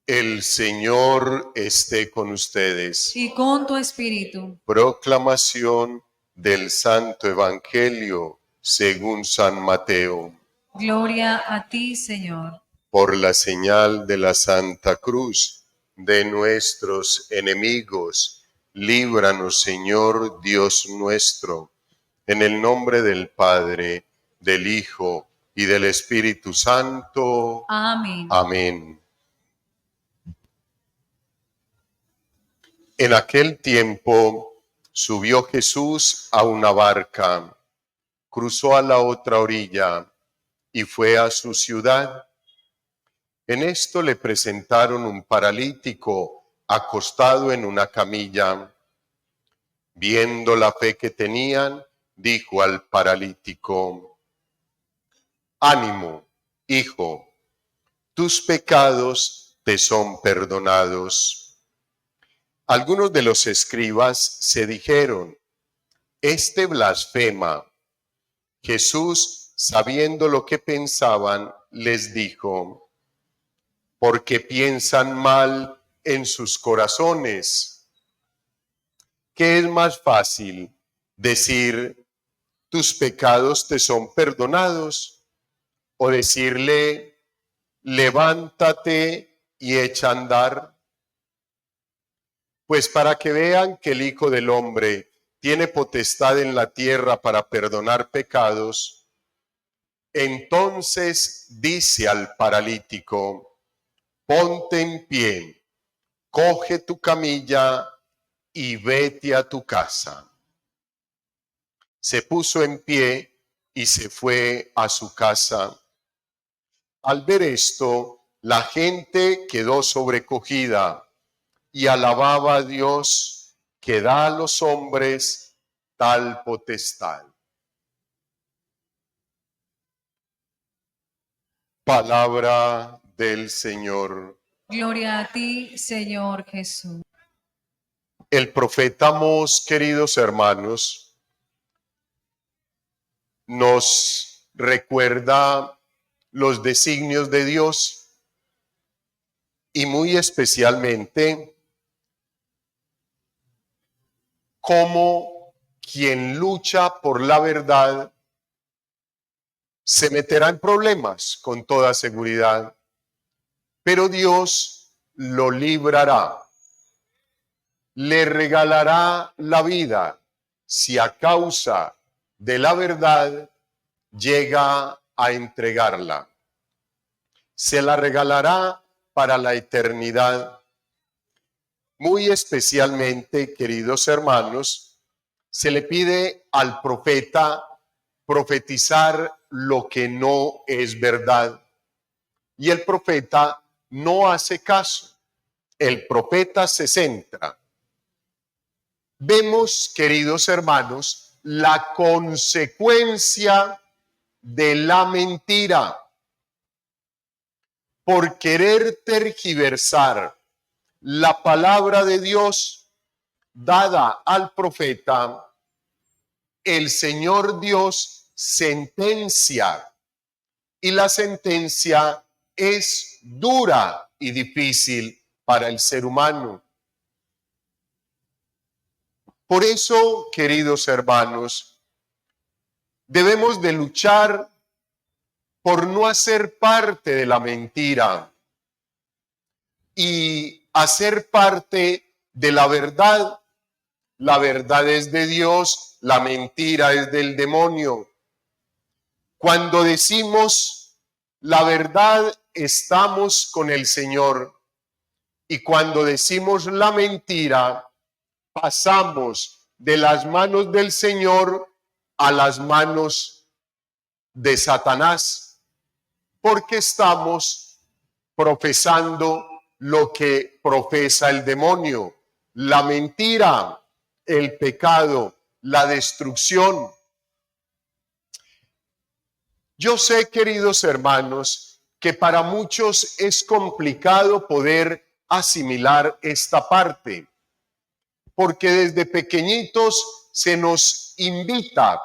El Señor esté con ustedes. Y con tu espíritu. Proclamación del Santo Evangelio según San Mateo. Gloria a ti, Señor. Por la señal de la Santa Cruz de nuestros enemigos, líbranos, Señor Dios nuestro, en el nombre del Padre, del Hijo y del Espíritu Santo. Amén. Amén. En aquel tiempo subió Jesús a una barca, cruzó a la otra orilla y fue a su ciudad. En esto le presentaron un paralítico acostado en una camilla. Viendo la fe que tenían, dijo al paralítico: Ánimo, hijo, tus pecados te son perdonados. Algunos de los escribas se dijeron: Este blasfema. Jesús, sabiendo lo que pensaban, les dijo: porque piensan mal en sus corazones. ¿Qué es más fácil, decir tus pecados te son perdonados, o decirle levántate y echa a andar? Pues para que vean que el Hijo del Hombre tiene potestad en la tierra para perdonar pecados, entonces dice al paralítico: ponte en pie, coge tu camilla y vete a tu casa. Se puso en pie y se fue a su casa. Al ver esto, la gente quedó sobrecogida y alababa a Dios, que da a los hombres tal potestad. Palabra del Señor. Gloria a ti, Señor Jesús. El profeta Amós, queridos hermanos, nos recuerda los designios de Dios y muy especialmente cómo quien lucha por la verdad se meterá en problemas con toda seguridad, pero Dios lo librará, le regalará la vida si a causa de la verdad llega a entregarla. Se la regalará para la eternidad. Muy especialmente, queridos hermanos, se le pide al profeta profetizar lo que no es verdad. Y el profeta no hace caso. El profeta se centra. Vemos, queridos hermanos, la consecuencia de la mentira. Por querer tergiversar la palabra de Dios dada al profeta, el Señor Dios sentencia, y la sentencia es dura y difícil para el ser humano. Por eso, queridos hermanos, debemos de luchar por no hacer parte de la mentira y hacer parte de la verdad. La verdad es de Dios, la mentira es del demonio. Cuando decimos la verdad, estamos con el Señor. Y cuando decimos la mentira, pasamos de las manos del Señor a las manos de Satanás, porque estamos profesando lo que profesa el demonio, la mentira, el pecado, la destrucción. Yo sé, queridos hermanos, que para muchos es complicado poder asimilar esta parte, porque desde pequeñitos se nos invita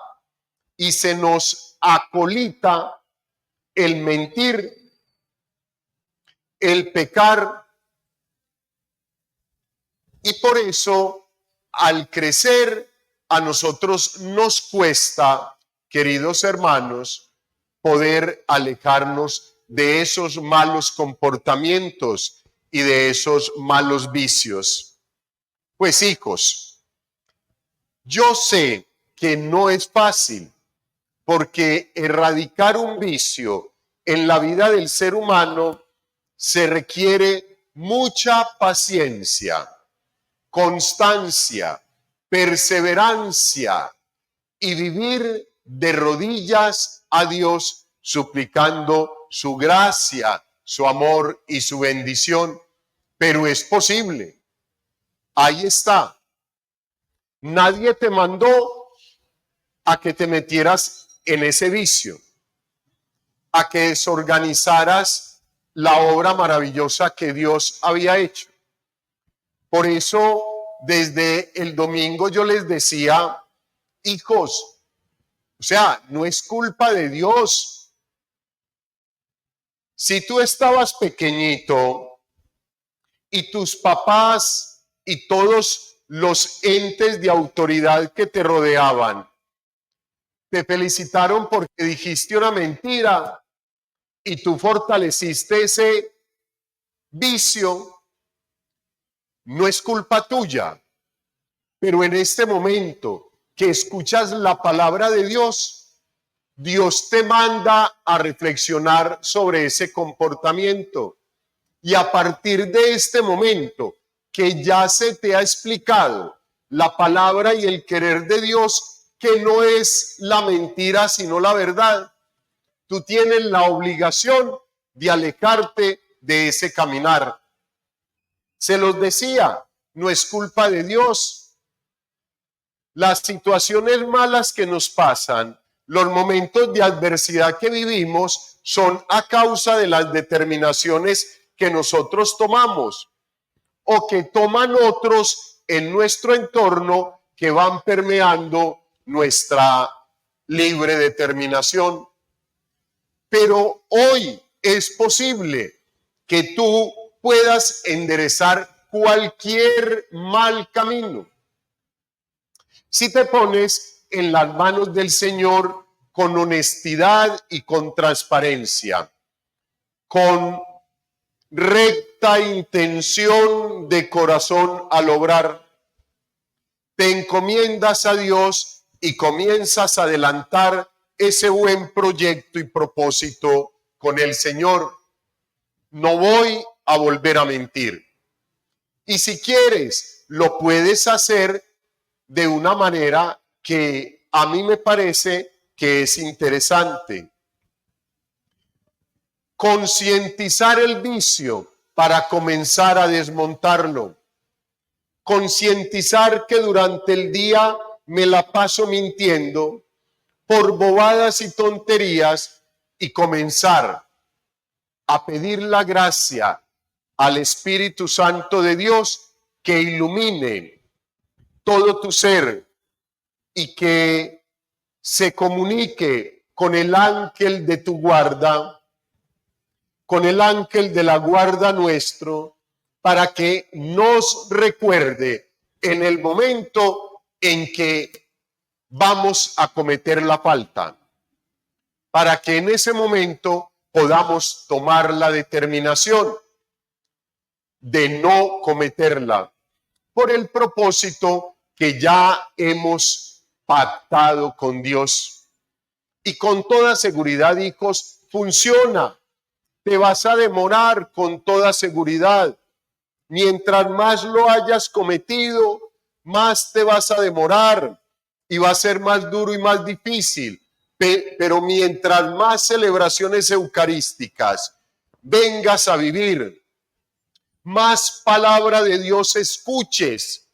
y se nos acolita el mentir, el pecar Y por eso, al crecer, a nosotros nos cuesta, queridos hermanos, poder alejarnos de esos malos comportamientos y de esos malos vicios. Pues hijos, yo sé que no es fácil, porque erradicar un vicio en la vida del ser humano se requiere mucha paciencia, constancia, perseverancia y vivir de rodillas a Dios suplicando su gracia, su amor y su bendición. Pero es posible. Ahí está. Nadie te mandó a que te metieras en ese vicio, a que desorganizaras la obra maravillosa que Dios había hecho. Por eso, desde el domingo yo les decía, hijos, o sea, no es culpa de Dios. Si tú estabas pequeñito y tus papás y todos los entes de autoridad que te rodeaban te felicitaron porque dijiste una mentira y tú fortaleciste ese vicio, no es culpa tuya. Pero en este momento que escuchas la palabra de Dios, Dios te manda a reflexionar sobre ese comportamiento. Y a partir de este momento que ya se te ha explicado la palabra y el querer de Dios, que no es la mentira sino la verdad, tú tienes la obligación de alejarte de ese caminar. Se los decía, no es culpa de Dios. Las situaciones malas que nos pasan, los momentos de adversidad que vivimos, son a causa de las determinaciones que nosotros tomamos o que toman otros en nuestro entorno que van permeando nuestra libre determinación. Pero hoy es posible que tú puedas enderezar cualquier mal camino si te pones en las manos del Señor con honestidad y con transparencia, con recta intención de corazón al obrar. Te encomiendas a Dios y comienzas a adelantar ese buen proyecto y propósito con el Señor. No voy a volver a mentir. Y si quieres, lo puedes hacer de una manera que a mí me parece que es interesante. Concientizar el vicio para comenzar a desmontarlo. Concientizar que durante el día me la paso mintiendo por bobadas y tonterías y comenzar a pedir la gracia al Espíritu Santo de Dios que ilumine todo tu ser y que se comunique con el ángel de tu guarda, con el ángel de la guarda nuestro, para que nos recuerde en el momento en que vamos a cometer la falta, para que en ese momento podamos tomar la determinación de no cometerla, por el propósito que ya hemos pactado con Dios. Y con toda seguridad, hijos, funciona. Te vas a demorar con toda seguridad. Mientras más lo hayas cometido, más te vas a demorar y va a ser más duro y más difícil. Pero mientras más celebraciones eucarísticas vengas a vivir, más palabra de Dios escuches,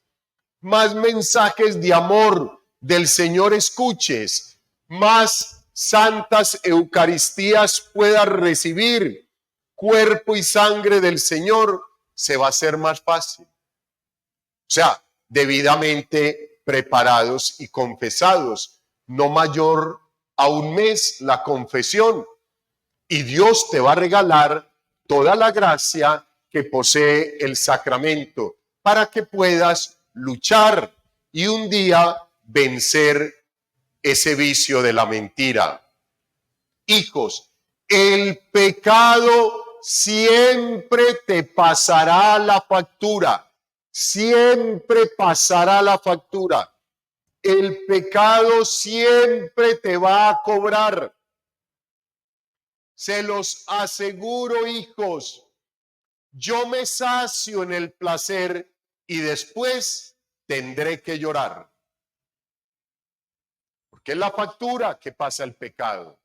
más mensajes de amor del Señor escuches, más santas eucaristías puedas recibir, cuerpo y sangre del Señor, se va a hacer más fácil. O sea, debidamente preparados y confesados, no mayor a un mes la confesión, y Dios te va a regalar toda la gracia que posee el sacramento. para que puedas luchar y un día vencer ese vicio de la mentira. Hijos, el pecado siempre te pasará la factura. Siempre pasará la factura. El pecado siempre te va a cobrar. Se los aseguro, hijos. Yo me sacio en el placer y después tendré que llorar. Porque es la factura que pasa el pecado.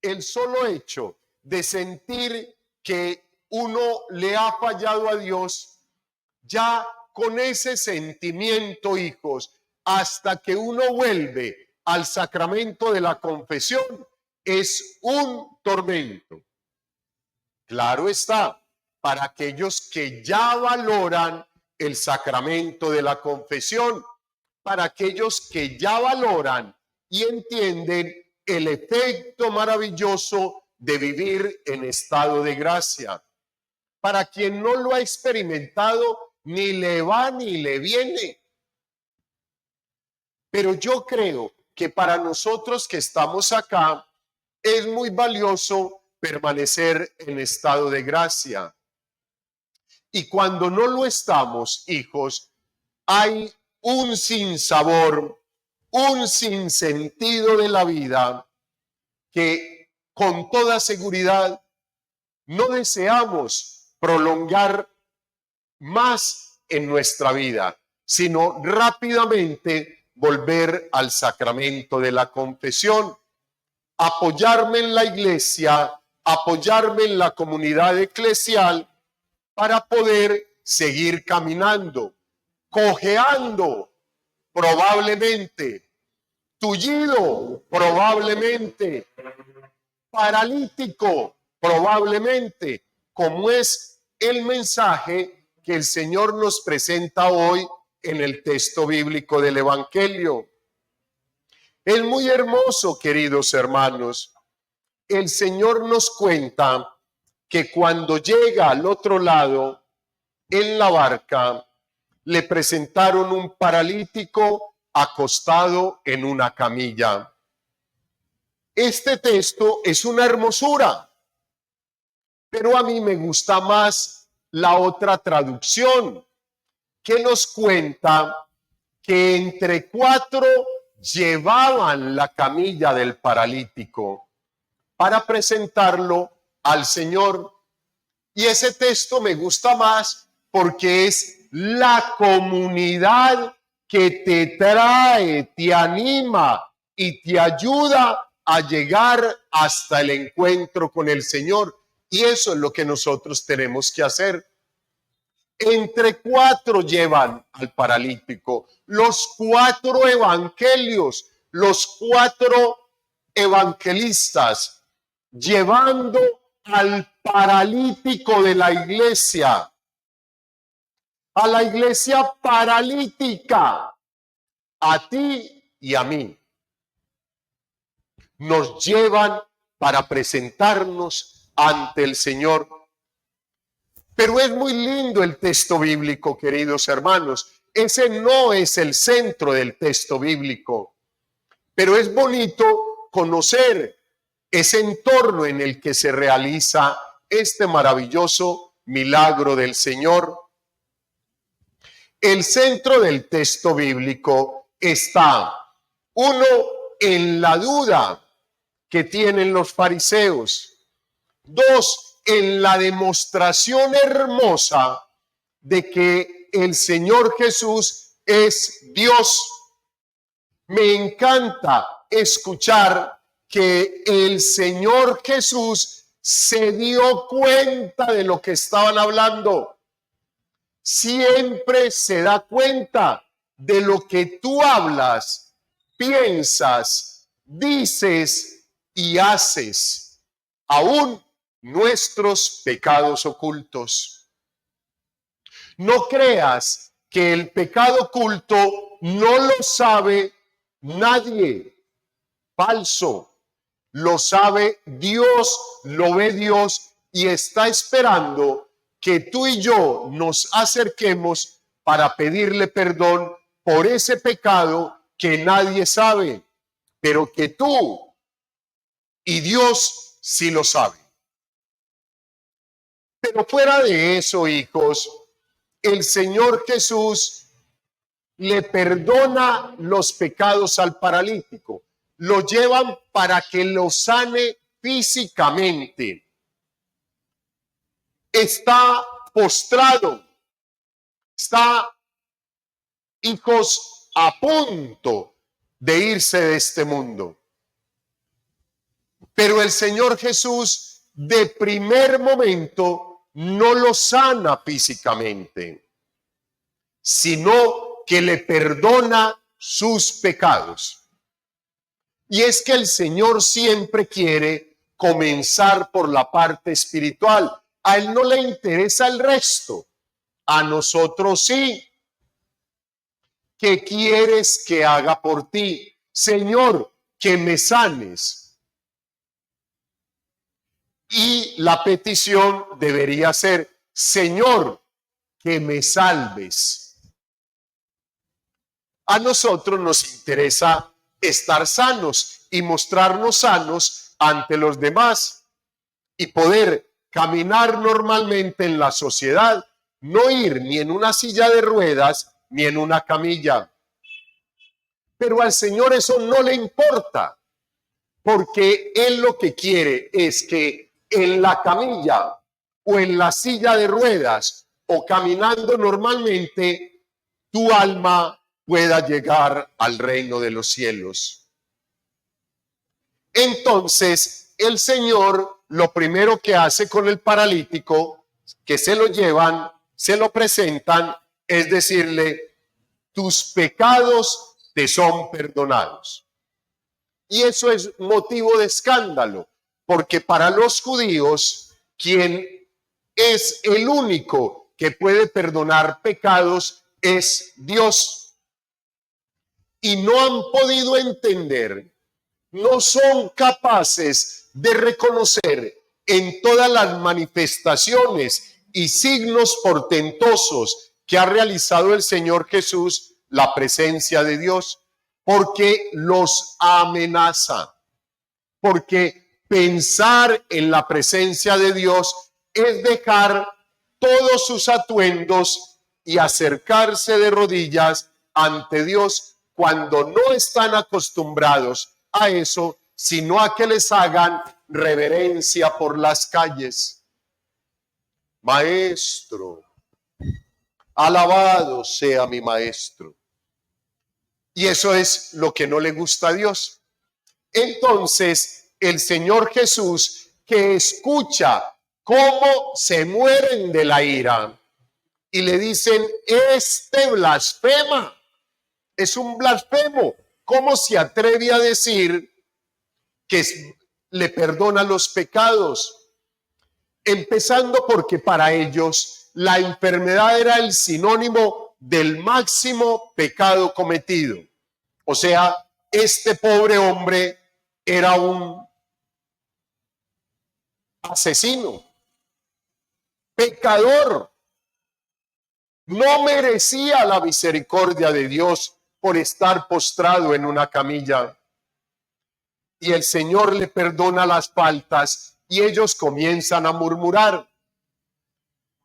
El solo hecho de sentir que uno le ha fallado a Dios, ya con ese sentimiento, hijos, hasta que uno vuelve al sacramento de la confesión, es un tormento. Claro está, para aquellos que ya valoran el sacramento de la confesión, para aquellos que ya valoran y entienden el efecto maravilloso de vivir en estado de gracia. Para quien no lo ha experimentado, ni le va ni le viene. Pero yo creo que para nosotros que estamos acá, es muy valioso permanecer en estado de gracia. Y cuando no lo estamos, hijos, hay un sinsabor, un sinsentido de la vida que con toda seguridad no deseamos prolongar más en nuestra vida, sino rápidamente volver al sacramento de la confesión, apoyarme en la iglesia, apoyarme en la comunidad eclesial para poder seguir caminando, cojeando probablemente, tullido probablemente, paralítico probablemente, como es el mensaje que el Señor nos presenta hoy en el texto bíblico del Evangelio. Es muy hermoso, queridos hermanos. El Señor nos cuenta que cuando llega al otro lado, en la barca, le presentaron un paralítico acostado en una camilla. Este texto es una hermosura, pero a mí me gusta más la otra traducción, que nos cuenta que entre 4 llevaban la camilla del paralítico para presentarlo al Señor. Y ese texto me gusta más porque es la comunidad que te trae, te anima y te ayuda a llegar hasta el encuentro con el Señor. Y eso es lo que nosotros tenemos que hacer. Entre 4 llevan al paralítico, los 4 evangelios, los 4 evangelistas, llevando al paralítico de la iglesia, a la iglesia paralítica, a ti y a mí. Nos llevan para presentarnos ante el Señor. Pero es muy lindo el texto bíblico, queridos hermanos. Ese no es el centro del texto bíblico, pero es bonito conocer ese entorno en el que se realiza este maravilloso milagro del Señor. El centro del texto bíblico está, uno, en la duda que tienen los fariseos. 2, en la demostración hermosa de que el Señor Jesús es Dios. Me encanta escuchar que el Señor Jesús se dio cuenta de lo que estaban hablando. Siempre se da cuenta de lo que tú hablas, piensas, dices y haces, aún nuestros pecados ocultos. No creas que el pecado oculto no lo sabe nadie. Falso. Lo sabe Dios, lo ve Dios y está esperando que tú y yo nos acerquemos para pedirle perdón por ese pecado que nadie sabe, pero que tú y Dios sí lo saben. Pero fuera de eso, hijos, el Señor Jesús le perdona los pecados al paralítico. Lo llevan para que lo sane físicamente. Está postrado, está, hijos, a punto de irse de este mundo. Pero el Señor Jesús de primer momento no lo sana físicamente, sino que le perdona sus pecados. Y es que el Señor siempre quiere comenzar por la parte espiritual. A Él no le interesa el resto, a nosotros sí. ¿Qué quieres que haga por ti? Señor, que me sanes. Y la petición debería ser, Señor, que me salves. A nosotros nos interesa estar sanos y mostrarnos sanos ante los demás y poder caminar normalmente en la sociedad, no ir ni en una silla de ruedas ni en una camilla. Pero al Señor eso no le importa, porque Él lo que quiere es que en la camilla o en la silla de ruedas o caminando normalmente, tu alma pueda llegar al reino de los cielos. Entonces, el Señor lo primero que hace con el paralítico, que se lo llevan, se lo presentan, es decirle, tus pecados te son perdonados. Y eso es motivo de escándalo, porque para los judíos, quien es el único que puede perdonar pecados es Dios. Y no han podido entender, no son capaces de reconocer en todas las manifestaciones y signos portentosos que ha realizado el Señor Jesús la presencia de Dios, porque los amenaza, porque pensar en la presencia de Dios es dejar todos sus atuendos y acercarse de rodillas ante Dios cuando no están acostumbrados a eso, sino a que les hagan reverencia por las calles. Maestro, alabado sea mi maestro. Y eso es lo que no le gusta a Dios. Entonces, el Señor Jesús, que escucha cómo se mueren de la ira y le dicen, este blasfema, es un blasfemo. ¿Cómo se atreve a decir que le perdona los pecados? Empezando porque para ellos la enfermedad era el sinónimo del máximo pecado cometido. O sea, este pobre hombre era un asesino, pecador. No merecía la misericordia de Dios por estar postrado en una camilla. Y el Señor le perdona las faltas y ellos comienzan a murmurar.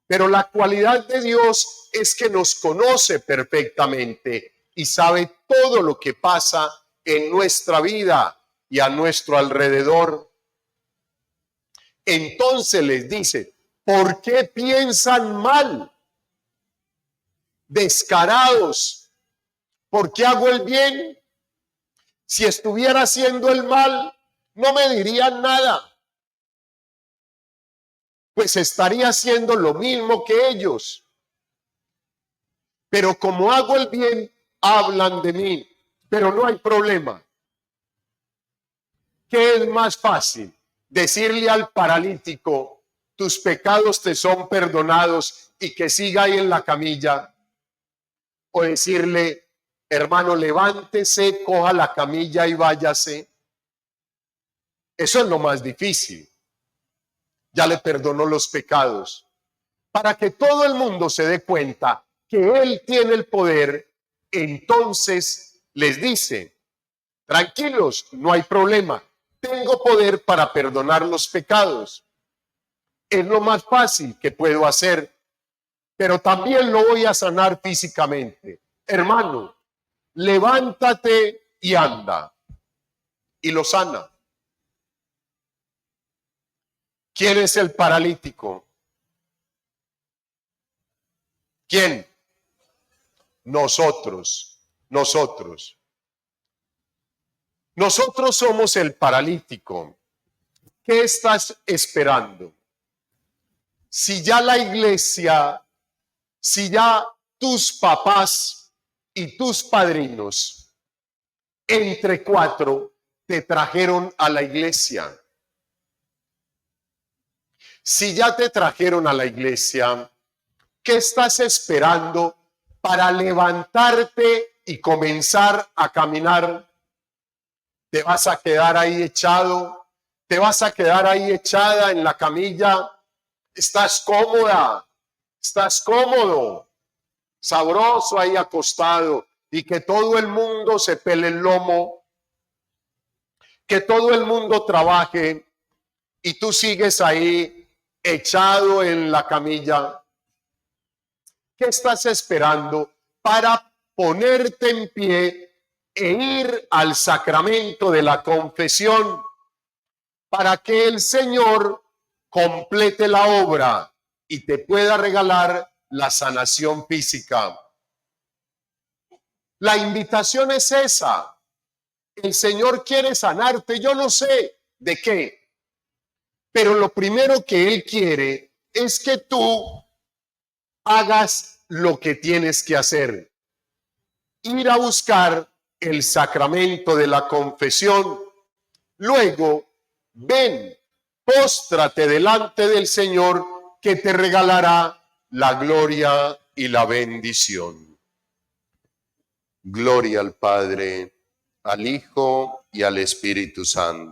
Pero la cualidad de Dios es que nos conoce perfectamente y sabe todo lo que pasa en nuestra vida y a nuestro alrededor. Entonces les dice, ¿por qué piensan mal? Descarados, ¿por qué hago el bien? Si estuviera haciendo el mal, no me dirían nada. Pues estaría haciendo lo mismo que ellos. Pero como hago el bien, hablan de mí. Pero no hay problema. ¿Qué es más fácil? Decirle al paralítico, tus pecados te son perdonados y que siga ahí en la camilla. O decirle, hermano, levántese, coja la camilla y váyase. Eso es lo más difícil. Ya le perdonó los pecados. Para que todo el mundo se dé cuenta que Él tiene el poder, entonces les dice, tranquilos, no hay problema, tengo poder para perdonar los pecados. Es lo más fácil que puedo hacer, pero también lo voy a sanar físicamente. Hermano, levántate y anda. Y lo sana. ¿Quién es el paralítico? ¿Quién? Nosotros. Nosotros somos el paralítico. ¿Qué estás esperando? Si ya la iglesia, si ya tus papás y tus padrinos, entre 4, te trajeron a la iglesia. Si ya te trajeron a la iglesia, ¿qué estás esperando para levantarte y comenzar a caminar? ¿Te vas a quedar ahí echado? ¿Te vas a quedar ahí echada en la camilla? ¿Estás cómoda? ¿Estás cómodo? Sabroso ahí acostado y que todo el mundo se pele el lomo, que todo el mundo trabaje y tú sigues ahí echado en la camilla. ¿Qué estás esperando para ponerte en pie e ir al sacramento de la confesión para que el Señor complete la obra y te pueda regalar la sanación física? La invitación es esa. El Señor quiere sanarte, yo no sé de qué, pero lo primero que Él quiere es que tú hagas lo que tienes que hacer. Ir a buscar el sacramento de la confesión. Luego, ven, póstrate delante del Señor que te regalará la gloria y la bendición. Gloria al Padre, al Hijo y al Espíritu Santo.